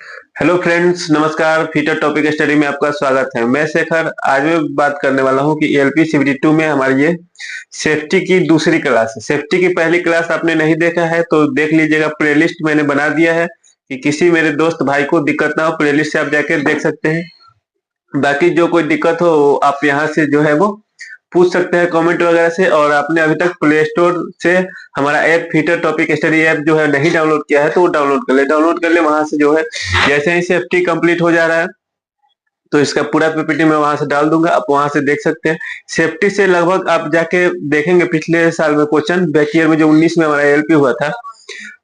Hello friends, नमस्कार। Feature topic study में आपका स्वागत है। मैं शेखर। आज मैं बात करने वाला हूं कि एलपी सीबीटी 2 में हमारी ये सेफ्टी की दूसरी क्लास है। सेफ्टी की पहली क्लास आपने नहीं देखा है तो देख लीजिएगा। प्लेलिस्ट मैंने बना दिया है कि किसी मेरे दोस्त भाई को दिक्कत ना हो, प्लेलिस्ट से आप जाके देख सकते हैं। बाकी जो कोई दिक्कत हो आप यहाँ से जो है वो पूछ सकते हैं कमेंट वगैरह से। और आपने अभी तक प्ले स्टोर से हमारा app feature topic study app जो है नहीं डाउनलोड किया है तो वो डाउनलोड कर ले। वहां से जो है जैसे ही सेफ्टी कंप्लीट हो जा रहा है तो इसका पूरा पीपीटी मैं वहां से डाल दूंगा, आप वहां से देख सकते हैं। सेफ्टी से लगभग आप जाके देखेंगे पिछले साल में क्वेश्चन बैक ईयर में जो 19 में हमारा एलपी हुआ था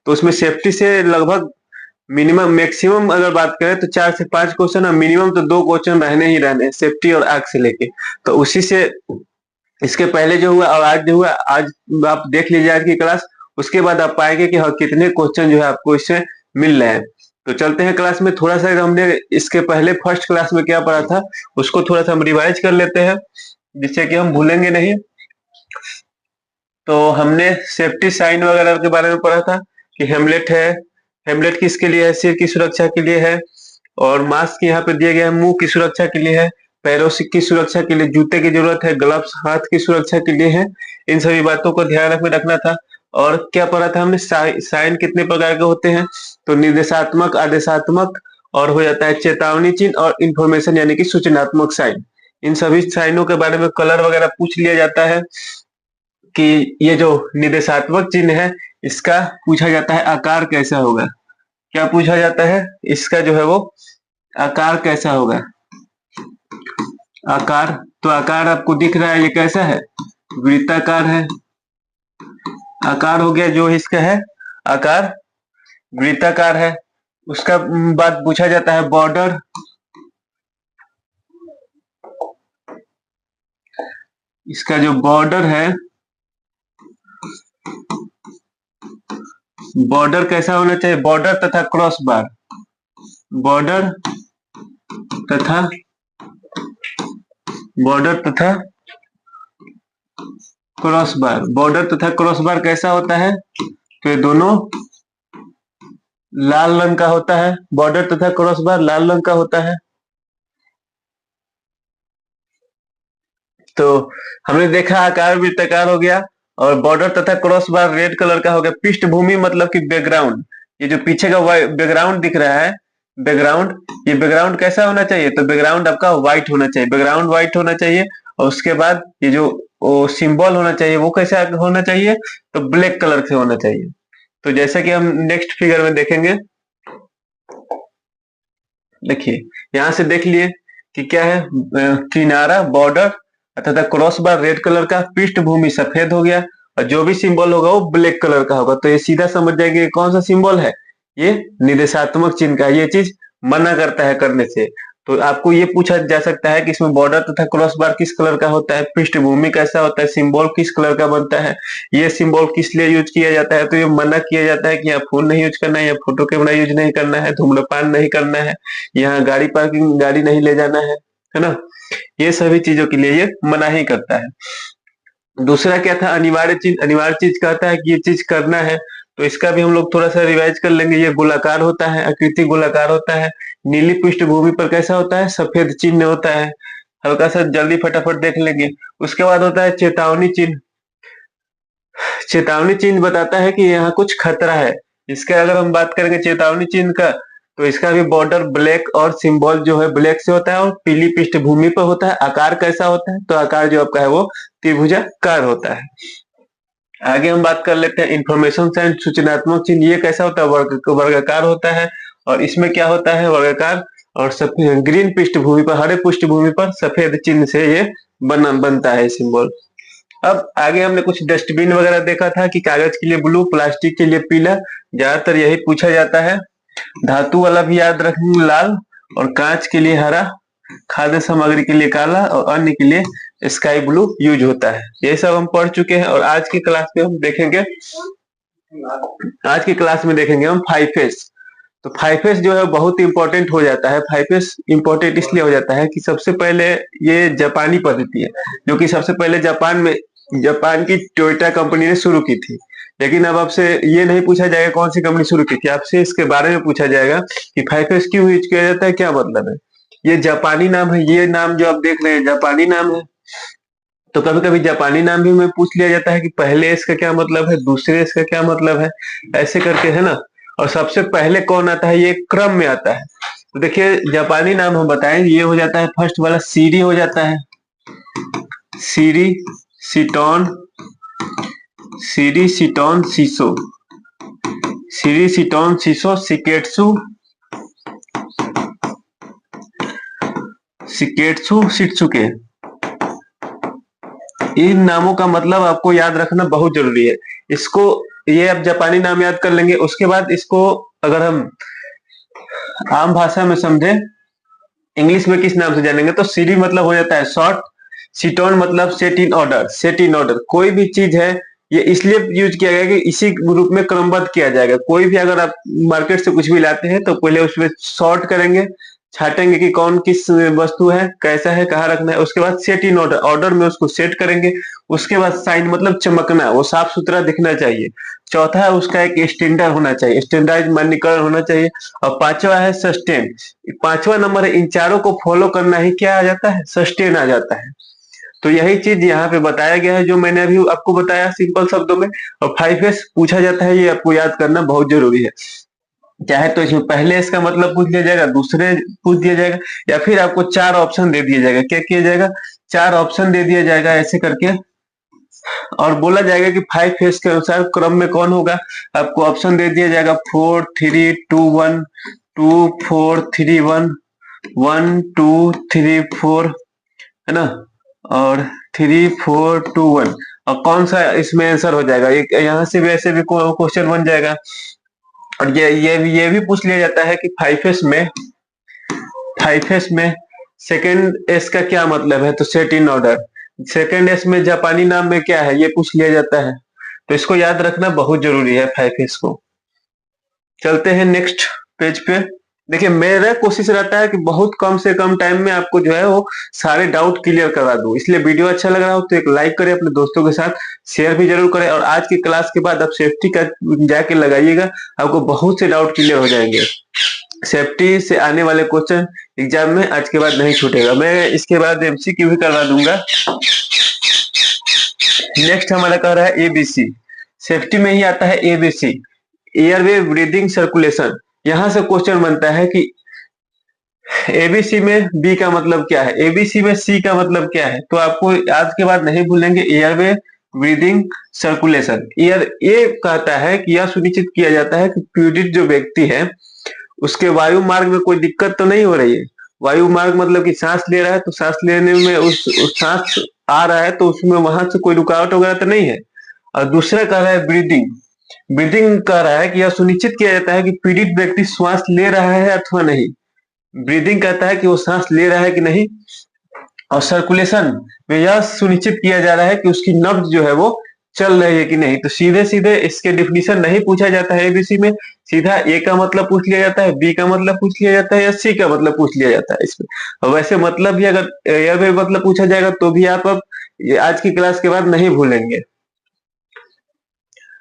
तो उसमें सेफ्टी से लगभग मिनिमम मैक्सिमम अगर बात करें तो 4 से 5 क्वेश्चन और मिनिमम तो 2 क्वेश्चन रहने ही रहने हैं सेफ्टी और आग से लेके। तो उसी से इसके पहले जो हुआ और आज जो हुआ, आज आप देख लीजिए आज की क्लास। उसके बाद आप पाएंगे कि हाँ कितने क्वेश्चन जो है आपको इससे मिल रहे हैं। तो चलते हैं क्लास में। थोड़ा सा हमने इसके पहले फर्स्ट क्लास में क्या पढ़ा था उसको थोड़ा सा हम रिवाइज कर लेते हैं जिससे कि हम भूलेंगे नहीं। तो हमने सेफ्टी साइन वगैरह के बारे में पढ़ा था कि हेमलेट है। हेमलेट किसके लिए है? सिर की सुरक्षा के लिए है। और मास्क यहाँ पे दिया गया है मुंह की सुरक्षा के लिए है। पैरों की सुरक्षा के लिए जूते की जरूरत है। ग्लव्स हाथ की सुरक्षा के लिए है। इन सभी बातों को ध्यान में रखना था। और क्या पढ़ा था हमने? साइन कितने प्रकार के होते हैं? तो निर्देशात्मक, आदेशात्मक और हो जाता है चेतावनी चिन्ह और इंफॉर्मेशन यानी कि सूचनात्मक साइन। इन सभी साइनों के बारे में कलर वगैरह पूछ लिया जाता है कि ये जो निर्देशात्मक चिन्ह है इसका पूछा जाता है आकार कैसा होगा। क्या पूछा जाता है? इसका जो है वो आकार कैसा होगा। आकार, तो आकार आपको दिख रहा है ये कैसा है? वृत्ताकार है। आकार हो गया जो इसका है आकार वृत्ताकार है। उसका बाद पूछा जाता है बॉर्डर। इसका जो बॉर्डर है, बॉर्डर कैसा होना चाहिए? बॉर्डर तथा क्रॉस बार। बॉर्डर तथा बॉर्डर तथा क्रॉस बार। बॉर्डर तथा क्रॉस बार कैसा होता है? तो ये दोनों लाल रंग का होता है। बॉर्डर तथा क्रॉस बार लाल रंग का होता है। तो हमने देखा आकार वृत्ताकार हो गया और बॉर्डर तथा क्रॉस बार रेड कलर का हो गया। पृष्ठभूमि मतलब कि बैकग्राउंड, ये जो पीछे का बैकग्राउंड दिख रहा है, बैकग्राउंड, ये बैकग्राउंड कैसा होना चाहिए? तो बैकग्राउंड आपका व्हाइट होना चाहिए। बैकग्राउंड व्हाइट होना चाहिए। और उसके बाद ये जो सिंबल होना चाहिए वो कैसा होना चाहिए? तो ब्लैक कलर से होना चाहिए। तो जैसा कि हम नेक्स्ट फिगर में देखेंगे, देखिए यहां से देख लिए कि क्या है। किनारा बॉर्डर तथा क्रॉस बार रेड कलर का, पृष्ठभूमि सफेद हो गया और जो भी सिंबल होगा वो ब्लैक कलर का होगा। तो ये सीधा समझ जाएंगे कौन सा सिंबल है, ये निर्देशात्मक चिन्ह का। ये चीज मना करता है करने से। तो आपको ये पूछा जा सकता है कि इसमें बॉर्डर तथा क्रॉस बार किस कलर का होता है, पृष्ठभूमि कैसा होता है, सिंबल किस कलर का बनता है, ये सिंबल किस लिए यूज किया जाता है। तो ये मना किया जाता है कि यहाँ फोन नहीं यूज करना है, या फोटो कैमरा यूज नहीं करना है, धूम्रपान नहीं करना है, यहाँ गाड़ी पार्किंग गाड़ी नहीं ले जाना है ना। ये सभी चीजों के लिए ये मना ही करता है। दूसरा क्या था? अनिवार्य चीज। अनिवार्य चीज कहता है कि ये चीज करना है। तो इसका भी हम लोग थोड़ा सा रिवाइज कर लेंगे। ये गोलाकार होता है, आकृति गोलाकार होता है। नीली पृष्ठभूमि पर कैसा होता है? सफेद चिन्ह होता है। हल्का सा जल्दी फटाफट देख लेंगे। उसके बाद होता है चेतावनी चिन्ह। चेतावनी चिन्ह बताता है कि यहाँ कुछ खतरा है। इसका अगर हम बात करेंगे चेतावनी चिन्ह का, तो इसका भी बॉर्डर ब्लैक और सिंबल जो है ब्लैक से होता है और पीली पृष्ठभूमि पर होता है। आकार कैसा होता है? तो आकार जो आपका है वो त्रिभुजाकार होता है। आगे हम बात कर लेते हैं इंफॉर्मेशन साइन, सूचनात्मक चिन्ह। ये कैसा होता है? वर्गाकार होता है। और इसमें क्या होता है? वर्गाकार और सफेद ग्रीन पृष्ठभूमि पर, हरे पृष्ठभूमि पर सफेद चिन्ह से ये बनता है सिंबल। अब आगे हमने कुछ डस्टबिन वगैरह देखा था कि कागज के लिए ब्लू, प्लास्टिक के लिए पीला, ज्यादातर यही पूछा जाता है। धातु वाला भी याद रखेंगे लाल, और कांच के लिए हरा, खाद्य सामग्री के लिए काला और अन्य के लिए स्काई ब्लू यूज होता है। ये सब हम पढ़ चुके हैं। और आज की क्लास में हम देखेंगे, आज की क्लास में देखेंगे हम 5S। तो 5S जो है बहुत इंपॉर्टेंट हो जाता है। 5S इंपॉर्टेंट इसलिए हो जाता है कि सबसे पहले ये जापानी पद्धति है जो कि सबसे पहले जापान में, जापान की टोयोटा कंपनी ने शुरू की थी। लेकिन अब आपसे ये नहीं पूछा जाएगा कौन सी कंपनी शुरू की थी, आपसे इसके बारे में पूछा जाएगा कि 5S क्यों यूज किया जाता है, क्या मतलब है। ये जापानी नाम है, ये नाम जो आप देख रहे हैं जापानी नाम है। तो कभी कभी जापानी नाम भी में पूछ लिया जाता है कि पहले इसका क्या मतलब है, दूसरे इसका क्या मतलब है, ऐसे करके, है ना। और सबसे पहले कौन आता है, ये क्रम में आता है। तो देखिए जापानी नाम हम बताएं, ये हो जाता है फर्स्ट वाला सीरी हो जाता है, सीरी सीटोन, सीरी सीटोन सीसो, सीरी सीटोन सीसो सिकेट्सु, सिकेट्सु शिट्सुके। इन नामों का मतलब आपको याद रखना बहुत जरूरी है। इसको, ये आप जापानी नाम याद कर लेंगे, उसके बाद इसको अगर हम आम भाषा में समझे, इंग्लिश में किस नाम से जानेंगे, तो सीरी मतलब हो जाता है शॉर्ट, सीटोन मतलब set in order, set in order. कोई भी चीज है ये इसलिए यूज किया गया कि इसी रूप में क्रमबद्ध किया जाएगा। कोई भी अगर आप मार्केट से कुछ भी लाते हैं तो पहले उसमें सॉर्ट करेंगे, छाटेंगे कि कौन किस वस्तु है, कैसा है, कहाँ रखना है। उसके बाद सेट इन ऑर्डर, ऑर्डर में उसको सेट करेंगे। उसके बाद साइन मतलब चमकना, वो साफ सुथरा दिखना चाहिए। चौथा है उसका एक स्टैंडर्ड होना चाहिए, स्टैंडर्डाइज मानकीकरण होना चाहिए। और पांचवा है सस्टेन, पांचवा नंबर है, इन चारों को फॉलो करना ही क्या आ जाता है, सस्टेन आ जाता है। तो यही चीज यहाँ पे बताया गया है जो मैंने अभी आपको बताया सिंपल शब्दों में। और 5S पूछा जाता है, ये आपको याद करना बहुत जरूरी है। चाहे तो इसमें पहले इसका मतलब पूछ लिया जाएगा, दूसरे पूछ दिया जाएगा, या फिर आपको चार ऑप्शन दे दिया जाएगा। क्या किया जाएगा, चार ऑप्शन दे दिया जाएगा ऐसे करके, और बोला जाएगा कि 5S के अनुसार क्रम में कौन होगा। आपको ऑप्शन दे दिया जाएगा 4 3 2 1, 2 4 3 1, 1 2 3 4, है ना, और 3 4 2 1। और कौन सा इसमें आंसर हो जाएगा, एक यहाँ से भी ऐसे भी क्वेश्चन बन जाएगा। और ये भी पूछ लिया जाता है कि 5S में सेकेंड एस का क्या मतलब है, तो set in order. Second S में जापानी नाम में क्या है, ये पूछ लिया जाता है। तो इसको याद रखना बहुत जरूरी है 5S को। चलते हैं नेक्स्ट पेज पे। देखिए मेरा कोशिश रहता है कि बहुत कम से कम टाइम में आपको जो है वो सारे डाउट क्लियर करवा दूं, इसलिए वीडियो अच्छा लग रहा हो तो एक लाइक करें, अपने दोस्तों के साथ शेयर भी जरूर करें। और आज की क्लास के बाद आप सेफ्टी का जाके लगाइएगा, आपको बहुत से डाउट क्लियर हो जाएंगे। सेफ्टी से आने वाले क्वेश्चन एग्जाम में आज के बाद नहीं छूटेगा। मैं इसके बाद MCQ भी करवा दूंगा। नेक्स्ट हमारा कह रहा है ABC, सेफ्टी में ही आता है ABC, एयरवे ब्रीदिंग सर्कुलेशन। यहां से क्वेश्चन बनता है कि ABC में B का मतलब क्या है, ABC में C का मतलब क्या है। तो आपको आज के बाद नहीं भूलेंगे, एयरवे ब्रीदिंग सर्कुलेशन। एयर ये कहता है कि यह सुनिश्चित किया जाता है कि पीड़ित जो व्यक्ति है उसके वायु मार्ग में कोई दिक्कत तो नहीं हो रही है। वायु मार्ग मतलब कि सांस ले रहा है तो सांस लेने में उस सांस आ रहा है तो उसमें वहां से कोई रुकावट वगैरह तो नहीं है। और दूसरा कह रहा है ब्रीदिंग, ब्रीदिंग कह रहा है कि यह सुनिश्चित किया जाता है कि पीड़ित व्यक्ति श्वास ले रहा है अथवा नहीं। ब्रीदिंग कहता है कि वो सांस ले रहा है कि नहीं। और सर्कुलेशन में यह सुनिश्चित किया जा रहा है कि उसकी नब्ज जो है वो चल रही है कि नहीं। तो सीधे सीधे इसके डिफिनीशन नहीं पूछा जाता है ABC में, सीधा A का मतलब पूछ लिया जाता है, B का मतलब पूछ लिया जाता है, या C का मतलब पूछ लिया जाता है इसमें। और वैसे मतलब भी अगर एयर मतलब पूछा जाएगा तो भी आप अब आज की क्लास के बाद नहीं भूलेंगे।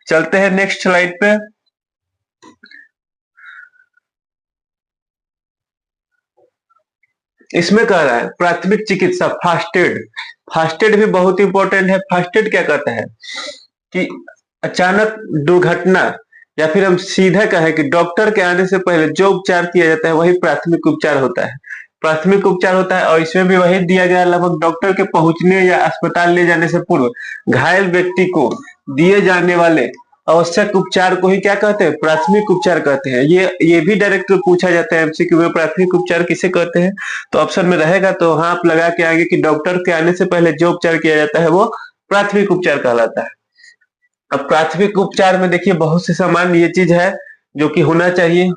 चलते हैं नेक्स्ट स्लाइड पे। इसमें कह रहा है प्राथमिक चिकित्सा फर्स्ट एड, फर्स्ट एड भी बहुत इंपॉर्टेंट है। फर्स्ट एड क्या कहता है कि अचानक दुर्घटना, या फिर हम सीधा कहें कि डॉक्टर के आने से पहले जो उपचार किया जाता है वही प्राथमिक उपचार होता है। प्राथमिक उपचार होता है और इसमें भी वही दिया गया, लगभग डॉक्टर के पहुंचने या अस्पताल ले जाने से पूर्व घायल व्यक्ति को दिए जाने वाले आवश्यक उपचार को ही क्या कहते हैं, प्राथमिक उपचार कहते हैं। ये भी डायरेक्ट पूछा जाता है MCQ में, प्राथमिक उपचार किसे कहते हैं। तो ऑप्शन में रहेगा तो हाँ आप लगा के आगे कि डॉक्टर के आने से पहले जो उपचार किया जाता है वो प्राथमिक उपचार कहलाता है। अब प्राथमिक उपचार में देखिए बहुत से सामान ये चीज है जो कि होना चाहिए।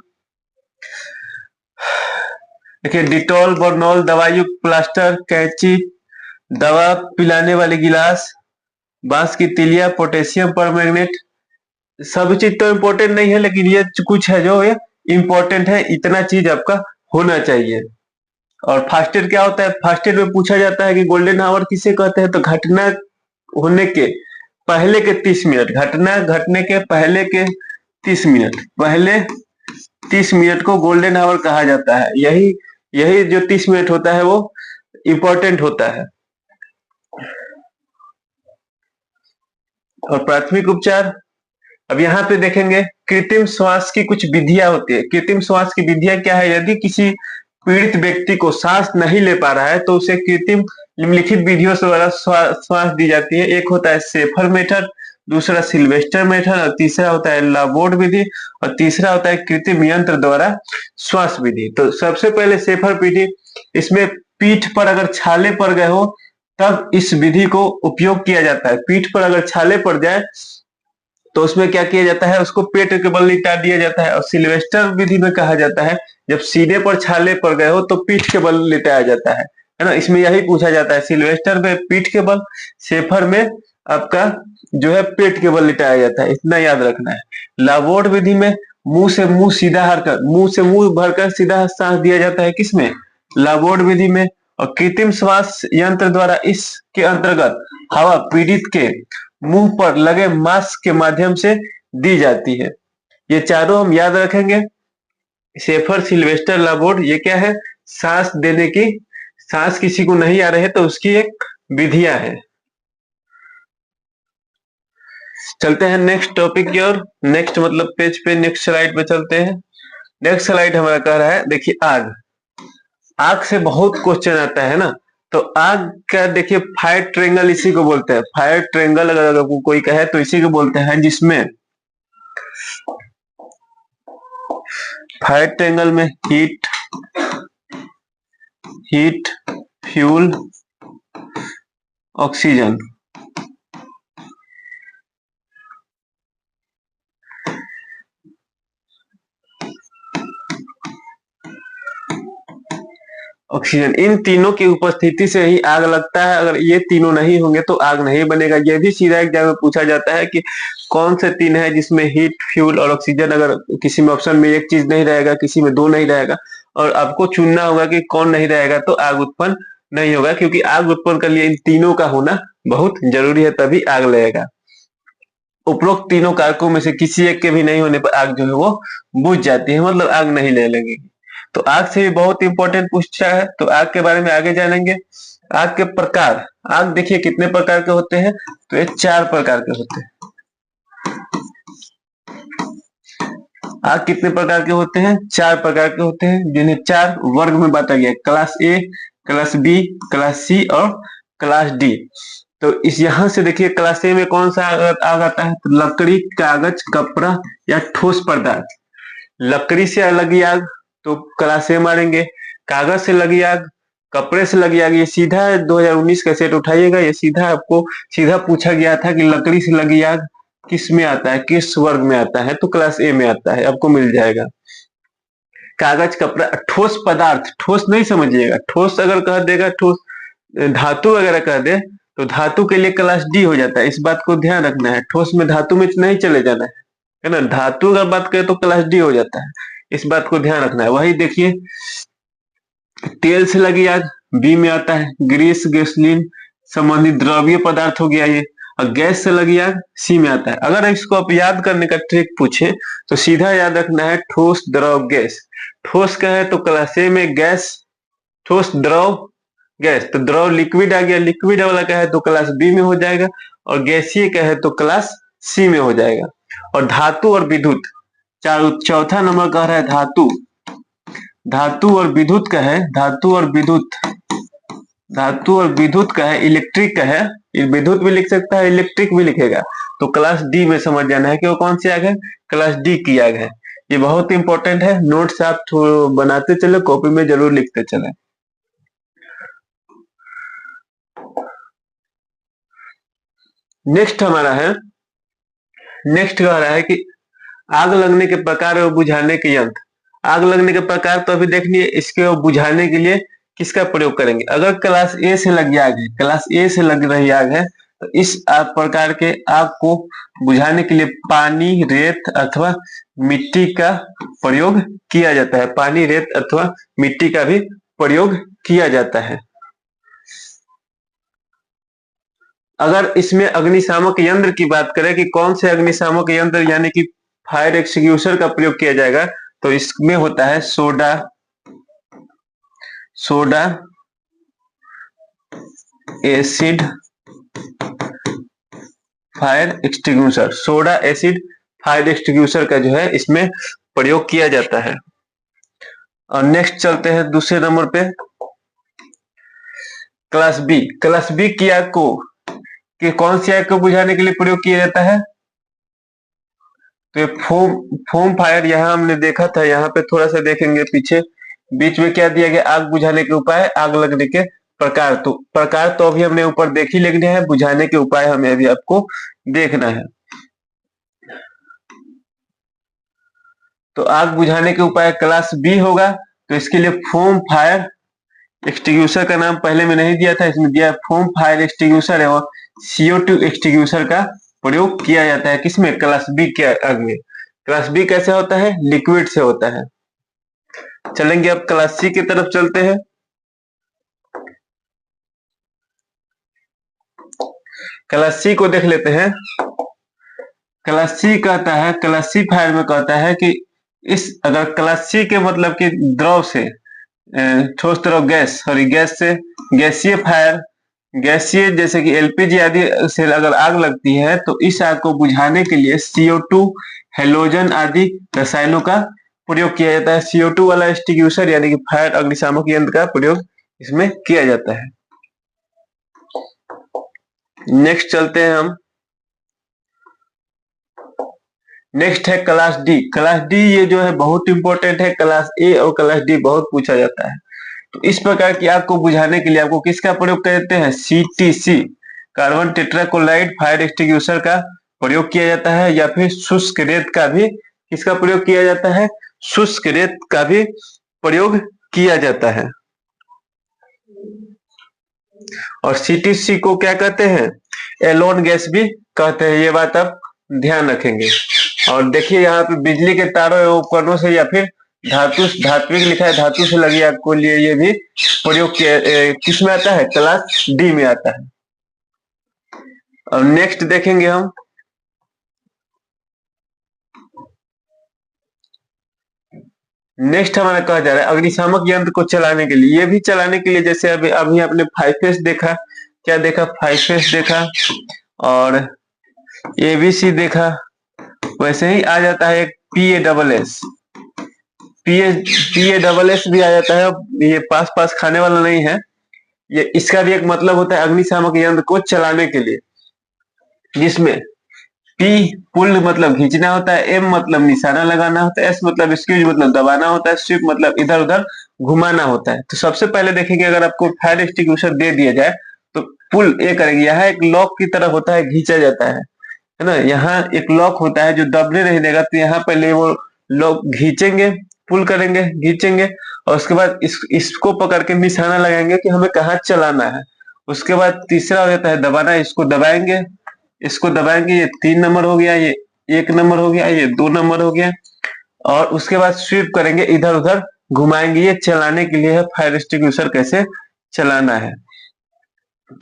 देखिए डिटॉल, बोर्नॉल, दवायुक्त प्लास्टर, कैंची, दवा पिलाने वाले गिलास, बांस की तिलिया, पोटेशियम परमैंगनेट। सब चीज तो इम्पोर्टेंट नहीं है लेकिन ये कुछ है जो ये इम्पोर्टेंट है, इतना चीज आपका होना चाहिए। और फर्स्ट एड क्या होता है, फर्स्ट एड में पूछा जाता है कि गोल्डन आवर किसे कहते हैं, तो घटना होने के पहले के 30 मिनट, घटना घटने के पहले के 30 मिनट, पहले 30 मिनट को गोल्डन आवर कहा जाता है। यही यही जो 30 मिनट होता है वो इंपॉर्टेंट होता है। और प्राथमिक उपचार, अब यहाँ पे देखेंगे कृत्रिम श्वास की कुछ विधियां होती है। कृत्रिम श्वास की विधियां क्या है? यदि किसी पीड़ित व्यक्ति को सांस नहीं ले पा रहा है तो उसे कृत्रिम निम्नलिखित विधियों द्वारा श्वास दी जाती है। एक होता है शेफर मेथड, दूसरा सिल्वेस्टर मेथड, और तीसरा होता है लाबोर्ड विधि, और तीसरा होता है कृत्रिम यंत्र द्वारा श्वास विधि। तो सबसे पहले शेफर विधि, इसमें पीठ पर अगर छाले पड़ गए हो तब इस विधि को उपयोग किया जाता है। पीठ पर अगर छाले पड़ जाए तो उसमें क्या किया जाता है? उसको पेट के बल लिटा दिया जाता है। और सिल्वेस्टर विधि में कहा जाता है जब सीने पर छाले पड़ गए हो तो पीठ के बल लिटाया जाता है ना। इसमें यही पूछा जाता है, सिल्वेस्टर में पीठ के बल, शेफर में आपका जो है पेट के बल लिटाया जाता है, इतना याद रखना है। लाबोर्ड विधि में मुंह से मुंह सीधा हरकर, मुंह से मुंह भरकर सीधा सांस दिया जाता है, किसमें? लाबोर्ड विधि में। और कृत्रिम श्वास यंत्र द्वारा इसके अंतर्गत हवा पीड़ित के मुंह पर लगे मास्क के माध्यम से दी जाती है। ये चारों हम याद रखेंगे, शेफर, सिल्वेस्टर, लाबोर्ड। ये क्या है? सांस देने की, सांस किसी को नहीं आ रही है तो उसकी एक विधियां है। चलते हैं नेक्स्ट टॉपिक की ओर। नेक्स्ट मतलब पेज पे, नेक्स्ट स्लाइड पे चलते हैं। नेक्स्ट स्लाइड हमारा कह रहा है, देखिए आग। आग से बहुत क्वेश्चन आता है ना, तो आग का देखिए फायर ट्रेंगल इसी को बोलते हैं। फायर ट्रेंगल अगर कोई कहे तो इसी को बोलते हैं, जिसमें फायर ट्रेंगल में हीट, फ्यूल, ऑक्सीजन, ऑक्सीजन, इन तीनों की उपस्थिति से ही आग लगता है। अगर ये तीनों नहीं होंगे तो आग नहीं बनेगा। ये भी सीधा एग्जाम में पूछा जाता है कि कौन से तीन है जिसमें हीट, फ्यूल और ऑक्सीजन, अगर किसी में ऑप्शन में एक चीज नहीं रहेगा, किसी में दो नहीं रहेगा, और आपको चुनना होगा कि कौन नहीं रहेगा, तो आग उत्पन्न नहीं होगा। क्योंकि आग उत्पन्न के लिए इन तीनों का होना बहुत जरूरी है, तभी आग लगेगा। उपरोक्त तीनों कारकों में से किसी एक के भी नहीं होने पर आग जो है वो बुझ जाती है, मतलब आग नहीं लगेगी। तो आग से भी बहुत इंपॉर्टेंट पूछा है, तो आग के बारे में आगे जानेंगे। आग के प्रकार, आग देखिए कितने प्रकार के होते हैं? तो ये 4 प्रकार के होते हैं। आग कितने प्रकार के होते हैं? 4 प्रकार के होते हैं, जिन्हें 4 वर्ग में बांटा गया है, class A, class B, class C और क्लास डी। तो इस यहां से देखिए क्लास ए में कौन सा आग आता है? तो लकड़ी, कागज, कपड़ा या ठोस पदार्थ। लकड़ी से लगी आग तो क्लास ए मारेंगे, कागज से लगी आग, कपड़े से लगी आग। ये सीधा 2019 का सेट उठाइएगा, ये सीधा आपको सीधा पूछा गया था कि लकड़ी से लगी आग किस में आता है, किस वर्ग में आता है? तो क्लास ए में आता है, आपको मिल जाएगा। कागज, कपड़ा, ठोस पदार्थ, ठोस नहीं समझिएगा, ठोस अगर कह देगा, ठोस धातु वगैरह कह दे तो धातु के लिए क्लास डी हो जाता है। इस बात को ध्यान रखना है, ठोस में धातु में नहीं चले जाना है ना। धातु अगर बात करें तो क्लास डी हो जाता है, इस बात को ध्यान रखना है। वही देखिए तेल से लगी आग बी में आता है, ग्रीस, गैसोलीन संबंधित द्रव्य पदार्थ हो गया ये। और गैस से लगी आग सी में आता है। अगर इसको आप याद करने का ट्रिक पूछे तो सीधा याद रखना है ठोस, द्रव, गैस। ठोस का है तो क्लास ए में गैस, ठोस, द्रव, गैस। तो द्रव लिक्विड आ गया, लिक्विड वाला का है तो क्लास बी में हो जाएगा, और गैसीय का है तो क्लास सी में हो जाएगा। और धातु और विद्युत, चौथा नंबर कह रहा है धातु। धातु और विद्युत का है, धातु और विद्युत, धातु और विद्युत का है, इलेक्ट्रिक का है। विद्युत भी लिख सकता है, इलेक्ट्रिक भी लिखेगा, तो क्लास डी में समझ जाना है कि वो कौन सी आग है, क्लास डी की आग है। ये बहुत इंपॉर्टेंट है, नोट्स आप बनाते चले, कॉपी में जरूर लिखते चले। नेक्स्ट हमारा है, नेक्स्ट कह रहा है कि आग लगने के प्रकार और बुझाने के यंत्र। आग लगने के प्रकार तो अभी देख लिए, इसके बुझाने के लिए किसका प्रयोग करेंगे? अगर क्लास ए से लगी आग है, क्लास ए से लग रही आग है, तो इस प्रकार के आग को बुझाने के लिए पानी, रेत अथवा मिट्टी का प्रयोग किया जाता है। पानी, रेत अथवा मिट्टी का भी प्रयोग किया जाता है। अगर इसमें अग्निशामक यंत्र की बात करें कि कौन से अग्निशामक यंत्र यानी कि फायर एक्सटिंग्विशर का प्रयोग किया जाएगा, तो इसमें होता है soda acid fire extinguisher. Soda acid fire extinguisher का जो है इसमें प्रयोग किया जाता है। और नेक्स्ट चलते हैं दूसरे नंबर पे, क्लास बी। क्लास बी की आग को कि कौन सी आग को बुझाने के लिए प्रयोग किया जाता है, तो ये फोम फायर यहाँ हमने देखा था, यहाँ पे थोड़ा सा देखेंगे पीछे बीच में क्या दिया गया, आग बुझाने के उपाय, आग लगने के प्रकार। तो प्रकार तो अभी हमने ऊपर देख ही लेने हैं, बुझाने के उपाय हमें अभी आपको देखना है। तो आग बुझाने के उपाय क्लास बी होगा, तो इसके लिए फोम फायर एक्सटिंग्विशर का नाम पहले में नहीं दिया था, इसमें दिया फोम फायर एक्सटिंग्विशर एवं CO2 एक्सटिंग्विशर का प्रयोग किया जाता है। किसमें, क्लास बी के आग में। क्लास बी कैसे होता है, लिक्विड से होता है। चलेंगे अब क्लास सी की तरफ चलते हैं। क्लास सी को देख लेते हैं। क्लास सी कहता है, क्लास सी फायर में कहता है कि इस अगर क्लास सी के मतलब कि द्रव से ठोस द्रव गैस, सॉरी गैस से गैसीय फायर, गैसीय जैसे कि LPG आदि से अगर आग लगती है, तो इस आग को बुझाने के लिए CO2 हेलोजन आदि रसायनों का प्रयोग किया जाता है। CO2 वाला एक्सटिंग्विशर यानी कि फायर अग्निशामक यंत्र का प्रयोग इसमें किया जाता है। नेक्स्ट चलते हैं हम, नेक्स्ट है क्लास डी। क्लास डी ये जो है बहुत इंपॉर्टेंट है, क्लास ए और क्लास डी बहुत पूछा जाता है। तो इस प्रकार की आग को बुझाने के लिए आपको किसका प्रयोग करते हैं, CTC carbon tetrachloride fire extinguisher का प्रयोग किया जाता है, या फिर शुष्क रेत का भी किसका प्रयोग किया जाता है, शुष्क रेत का भी प्रयोग किया जाता है। और CTC को क्या कहते हैं, एलोन गैस भी कहते हैं, ये बात आप ध्यान रखेंगे। और देखिए यहाँ पे बिजली के तारों एवं उपकरणों से या फिर धात्विक लिखा है, धातु से लगी आग को लिए ये भी प्रयोग किस में आता है, क्लास डी में आता है। और नेक्स्ट देखेंगे हम, नेक्स्ट हमारा कहा जा रहा है अग्निशामक यंत्र को चलाने के लिए। ये भी चलाने के लिए जैसे अभी आपने 5S देखा, क्या देखा, 5S देखा और ABC देखा, वैसे ही आ जाता है एक PASS भी आ जाता है। ये पास खाने वाला नहीं है, ये इसका भी एक मतलब होता है अग्निशामक यंत्र को चलाने के लिए, जिसमें P पुल मतलब खींचना होता है, M मतलब निशाना लगाना होता है, S मतलब स्क्वीज मतलब दबाना होता है, स्वीप मतलब इधर उधर घुमाना होता है। तो सबसे पहले देखेंगे अगर आपको फायर एक्सटिंग्विशर दे दिया जाए तो पुल ये करेंगे, यहाँ एक लॉक की तरह होता है, खींचा जाता है ना, यहाँ एक लॉक होता है जो दबने नहीं देगा। तो यहाँ पहले वो लॉक खींचेंगे, पुल करेंगे, खींचेंगे और उसके बाद इसको पकड़ के निशाना लगाएंगे कि हमें कहाँ चलाना है। उसके बाद तीसरा हो जाता है दबाना, इसको दबाएंगे, इसको दबाएंगे, ये 3 नंबर हो गया, ये 1 नंबर हो गया, ये 2 नंबर हो गया। और उसके बाद स्वीप करेंगे, इधर उधर घुमाएंगे, ये चलाने के लिए है फायर एक्सटिंग्विशर कैसे चलाना है।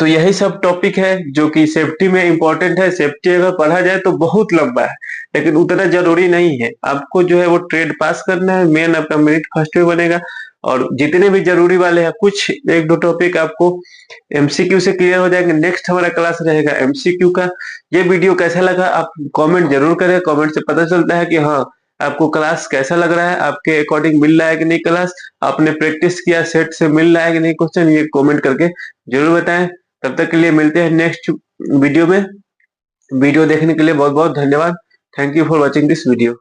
तो यही सब टॉपिक है जो कि सेफ्टी में इंपॉर्टेंट है। सेफ्टी अगर पढ़ा जाए तो बहुत लंबा है, लेकिन उतना जरूरी नहीं है। आपको जो है वो ट्रेड पास करना है, मेन आपका मेरिट फर्स्ट में बनेगा। और जितने भी जरूरी वाले हैं, कुछ 1-2 टॉपिक आपको MCQ से क्लियर हो जाएंगे। नेक्स्ट हमारा क्लास रहेगा MCQ का। ये वीडियो कैसा लगा आप कमेंट जरूर करें, कमेंट से पता चलता है कि हाँ आपको क्लास कैसा लग रहा है, आपके अकॉर्डिंग मिल रहा है कि नहीं क्लास, आपने प्रैक्टिस किया, सेट से मिल रहा है कि नहीं क्वेश्चन, ये कमेंट करके जरूर बताएं। तब तक के लिए मिलते हैं नेक्स्ट वीडियो में। वीडियो देखने के लिए बहुत बहुत धन्यवाद। Thank you for watching this video.